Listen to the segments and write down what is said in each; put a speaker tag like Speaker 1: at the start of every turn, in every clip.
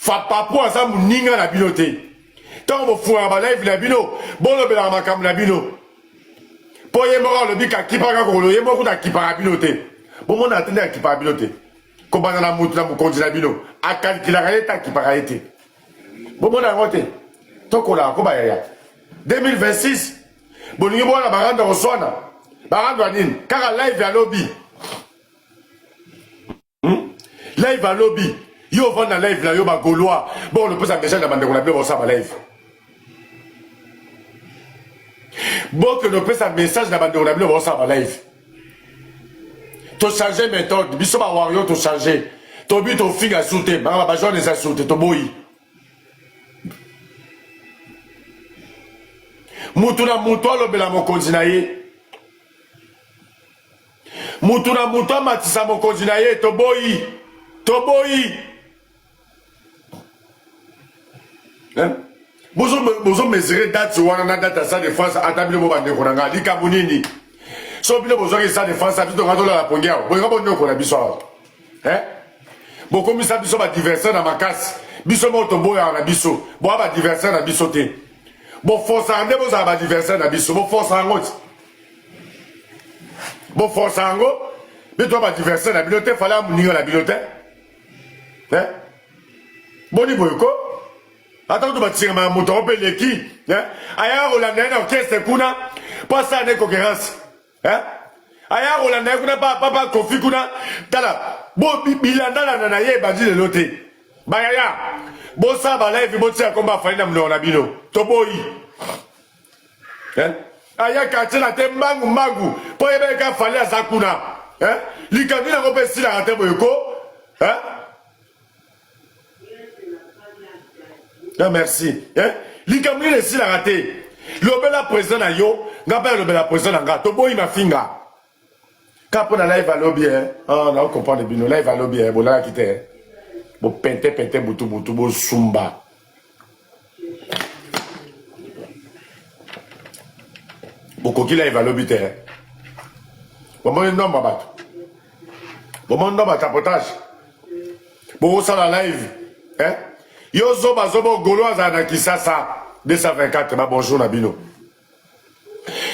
Speaker 1: papu aza muninga na bino te. Tant que vous avez live na bino, bon le bela makam na bino. Po ye moko le bika kipaka ko ye moko na kipaka bino te. Bon mon atende à kipaka bino te. Ko bana na mutu na mukonzi na bino. Akali kilaka ta kipaka ete. Bon mon ngote. Toko la ko ba ya. 2026 bolingi bona baranda oswana. Baranda nini? Kaka live ya lobby. Live à lobby. Yo vend na live là yo ba gaulois. Bon le peut ça message na bande qu'on appelle pour ça ba live. Bon que le peut ça message na bande qu'on appelle pour ça ba live. To changer méthode, biso ba wario to changer. To but to finger sauter, ba joindre les insultes to boyi. Mutuna muto lo bela mokonzi na ye. Mutuna muto matisa mokonzi na ye to boyi. Toboyi. Bozo mesurer date wana na date sa défense atabile bo bande konanga likamunini. So bile bozo ke sa défense abito ngadola la pongea. Bo ngabo ndoko na biso. Bo komisa biso ba diversaire na makasi. Biso mo to boya na biso. Bo ba diversaire na biso te. Bo force ande bo za ba diversaire na biso. Bo force angoti. Bo force ango. Bito ba diversaire na bilote fala muninga na bilote. Boni boyko ata to batira ma moto opele ki aya rolanda na orchestre kuna pasa ne cohérence aya rolanda kuna papa kofi kuna tala bo bilanda na ye bandi le lote bayaya bo sa ba live bo tia komba fali na mno na bino to boyi aya katela te mangu po ebe ka fali azakuna likandi na ko pesi la te boyko Non, merci. Likamli le si la raté. L'obela président na yo, ngaba l'obela président na nga. Tobo ima finga. Kapo na live à lobby, Ah, on comprend de bino. Live à lobby, bon là quitte. Bon pente butu bo sumba. Bon koki live à lobby te. Bon mon nom babat. Bon mon nom tapotage. Bon ça la live, Yo zoba golo azana kisasa 224 ba bonjour na bino.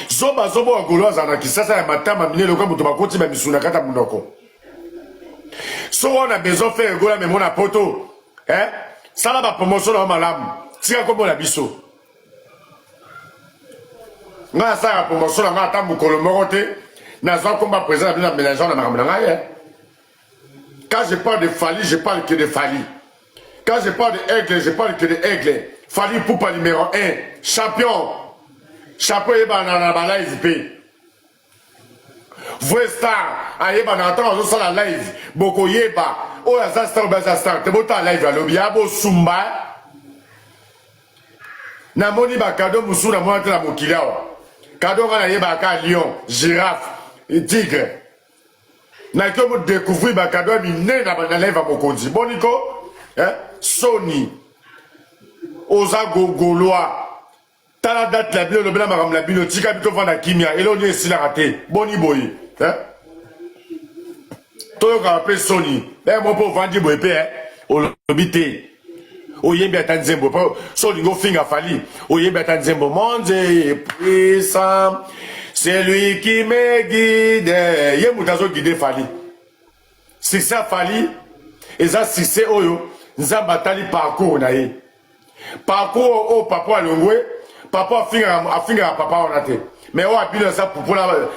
Speaker 1: Zoba golo azana kisasa ya matama minelo kwa mutu bakoti ba misuna kata munoko. So on a besoin faire gola mais mon poto. Ça la ba promotion na malamu. Tika kombo na biso. Nga sa la promotion na ata mukolo morote na zo komba président na mélangeant na makambo na nga. Quand je parle de Fali, je parle que de Fali. Quand je parle d'aigle, je parle que d'aigle. Fali Poupa numéro 1. Champion. Chapeau yeba na ba live pe. Vrai star. Ayeba na temps on la live. Boko yeba. O ya star ba star. Te bota live alobi abo sumba. Na moni ba cadeau musu na mo la mokilao. Cadeau na yeba ka lion, girafe et tigre. Na ko mo découvrir ba cadeau mi né na live a mokonzi. Boniko. Sony Oza Goloa Tala date la bilo le bela maram la bilo tika bito vanda kimia et là on est ici la raté boni boy Toyo ka appelé Sony mon pauvre vandi boy pe o lobité o yembe atanzembo Sony go finga fali o yembe atanzembo mon Dieu puissant c'est lui qui me guide yembe tazo guider fali c'est ça fali et ça c'est oyo Nzamba tali parcours na ye. Parcours au papa longwe, papa afinga papa on a te. Mais on a bien ça pour la raison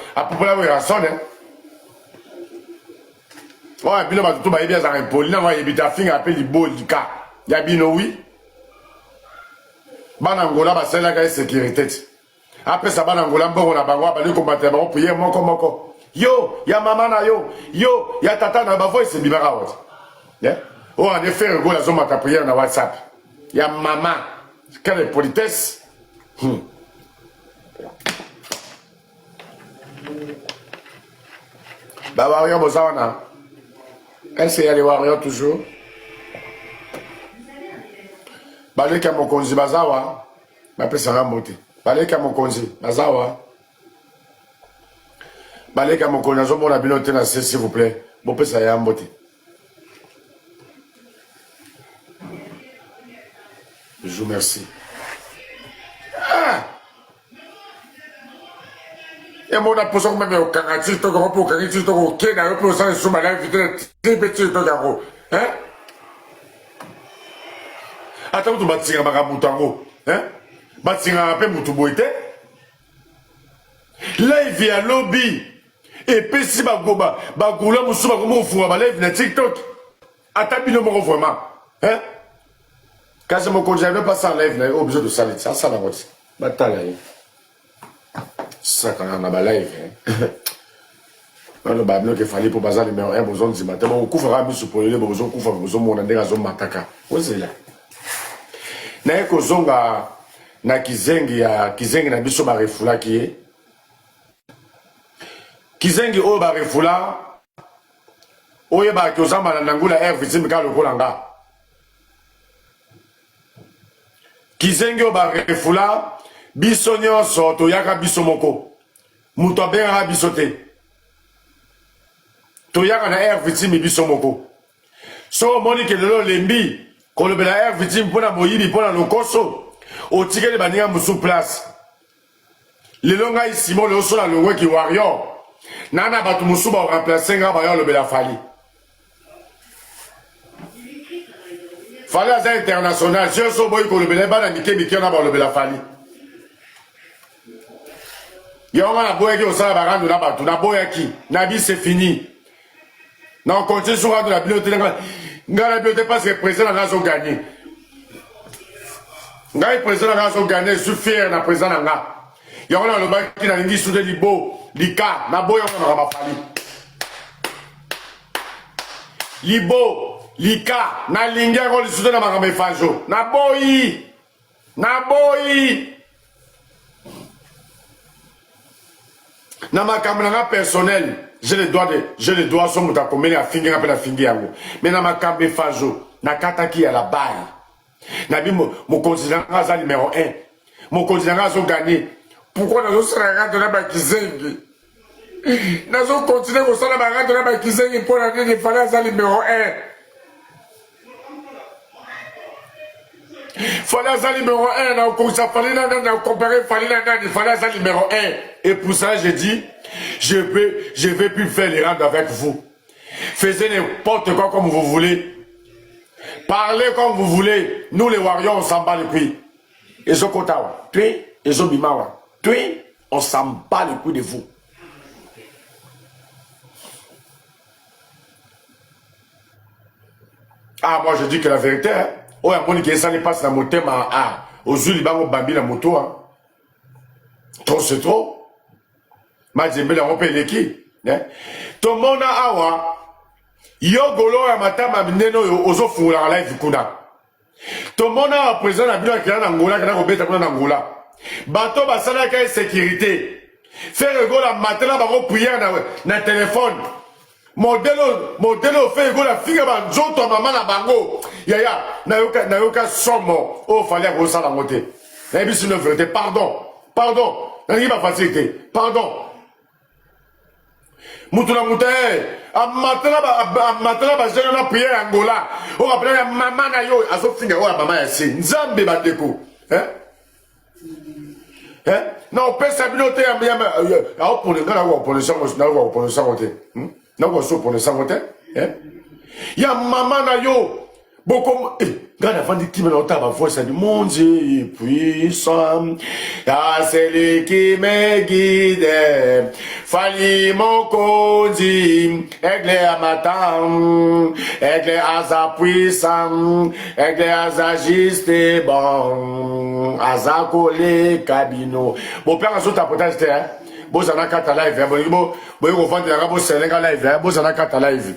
Speaker 1: On a bien tout ba bien ça impoli na va yebita finga appelle bolika. Ya bino oui. Bana ngola ba sala ka sécurité. Après ça bana ngola mbongo na bango ba li combattre ba prier moko. Yo, ya mama na yo, ya tata na ba voice bibara wat. Oh, en effet, le la zone à prière dans WhatsApp. Il y a maman. Quelle politesse. Bah, warrior, Bozawana. Est-ce qu'il y a les warriors toujours? Bah, les Kamokonzi, Bazawa. Ma pèse sera monté. Bah, les Kamokonzi, Bazawa. Bah, les Kamokonzi, on a bien noté, s'il vous plaît. Bon, pèse ça y a monté. Je vous remercie. Ah! Et moi, on a posé même au Karachi, tu as pour Karachi, tu as au Kenya, tu as sous ma life, tu as petit, tu as hein? Attends, tu vas tirer ma ramoutango, hein? Tu vas tirer un peu Moutoubouete. Live ya lobby. Et puis si ma goba, ma goula moussou, ma gouma fou, ma live na TikTok. Attends, bien le vraiment, hein? Quand je me connais, j'avais pas ça en live, j'ai obligé de salir. Ça, ça, la route. Bataille. Ça, quand on a ma live, hein. Le babylon qui fallait pour bazar numéro 1, besoin de matin. Bon, coup fera mis pour le besoin, coup fera besoin, mon andé, azon mataka. Où c'est là? N'a que zonga, na kizengi na biso ba refula qui est. Kizengi o ba refula. Oye ba ki ozamba na nangula air vitim ka lokolanga. Kizengi o ba refula. Biso nyonso to yaka biso moko. Muto abengaka biso te. To yaka na air vitim biso moko. So moni ke lelo lembi kolobela air vitim pona moyibi pona lokoso. O tike le baninga musu place. Lelo ngai Simon le so la longwe ki warrior. Nana batu musu ba remplacer nga ba yo lobela fali. Fali aza international, je so boy kolobela ba na mike na ba lobela fali. Yonga na boya ki osala barandu na batu na boya ki na bi c'est fini. Na on continue sur la bibliothèque nga la bibliothèque parce que président na zo gagner. Nga président na zo gagner, je suis fier na président na nga. Yonga na loba ki na lingi soude libo, lika na boya na ba fali. Libo, lika na lingi ko li soude na ba fajo. Na boyi. Na boyi. Na makamana personnel, j'ai les doigts sur mon takomé à finir après la finir. Mais na makambe fajo, na kataki à la barre. Na bi mon continent à numéro 1. Mon continent a gagné. Pourquoi nous sommes de la bakizengi? Nous sommes continué au sein de la bakizengi pour la vie à numéro 1. Fallait ça numéro 1, on a comparé fallait ça numéro 1. Et pour ça, j'ai dit, je vais plus faire les rendre avec vous. Faisez n'importe quoi comme vous voulez. Parlez comme vous voulez. Nous les warriors, on s'en bat les couilles. Et je compte à tu et je bimawa. Tu, on s'en bat les couilles de vous. Ah, moi je dis que la vérité, hein. Oh, il y a des gens qui passent dans mon thème aux yeux, ils vont bambi la moto. Trop, c'est trop. Ma djembe la rompe l'équipe. Tout le monde a awa. Yo golo ya matama mineno yo ozo fungula la live kuna. Tout le monde a présent la bino qui na Angola, qui na robeta kuna na Angola. Bato basala ka sécurité. Faire go la matela ba ko prière na téléphone. Modelo fait go la figa ba nzoto mama na bango. Yaya, na yoka somo. Oh, fallait que ça la montée. La vie c'est une vérité. Pardon. Na ngi ba facilité. Pardon. Mutuna mutae. Amatela ba jena na prière Angola. Oh, après ya mama na yo aso finga o mama ya si. Nzambe ba deko. Non, pesa binote ya a pour le gars là pour le sang, pour le sang côté. Non, pour le sang côté. Ya mama na yo. Beaucoup, regarde avant de qui me l'entend ma voix, ça dit mon Dieu est puissant, c'est lui qui me guide, Fali mon codi, aigle à matin, aigle à sa puissant, aigle à sa juste et bon, à sa collé cabino. Bon, père, à ce tapotage, hein, bon, ça n'a qu'à ta live, bon, vous vendez la rabo, c'est un live, bon, ça n'a qu'à ta live.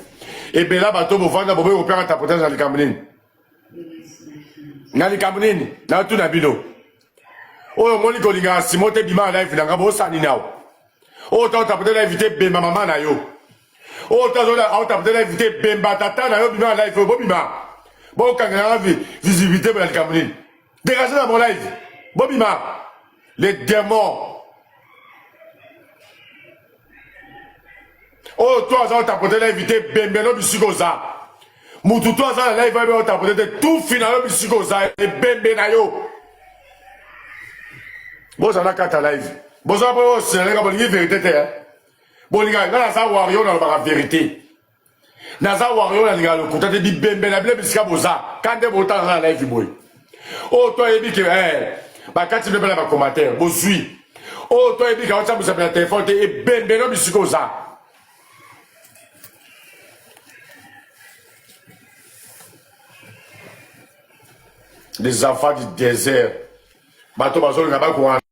Speaker 1: Et bien là, bateau, vous vendez, vous père, à tapotage dans les camerounais. Nali kamunini na tu na bino oyo moni ko linga simote bima live na ngabo sani nao o ta peut-être inviter bemba mama na yo o ta peut-être inviter bemba tata na yo bima live bo bima bo kanga visibilité pour la kamunini dégagez dans mon live bo bima les démons o toi ça ta peut-être inviter bemba no bisiko za Mututu aza na live va be tapoter tout final bisiko za e bembe na yo. Boza na kata live. Boza po selenga bolingi vérité te. Bolinga na za wario na ba vérité. Na za wario na linga lokuta te bi bembe na bile bisika boza. Kande bota na live boy. Oh toi ebi ke ba kati be ba commentaire bozui. Oh toi ebi ka wacha busa na téléphone te e bembe no bisiko za. Les enfants du désert. Bateau bazol na ba ko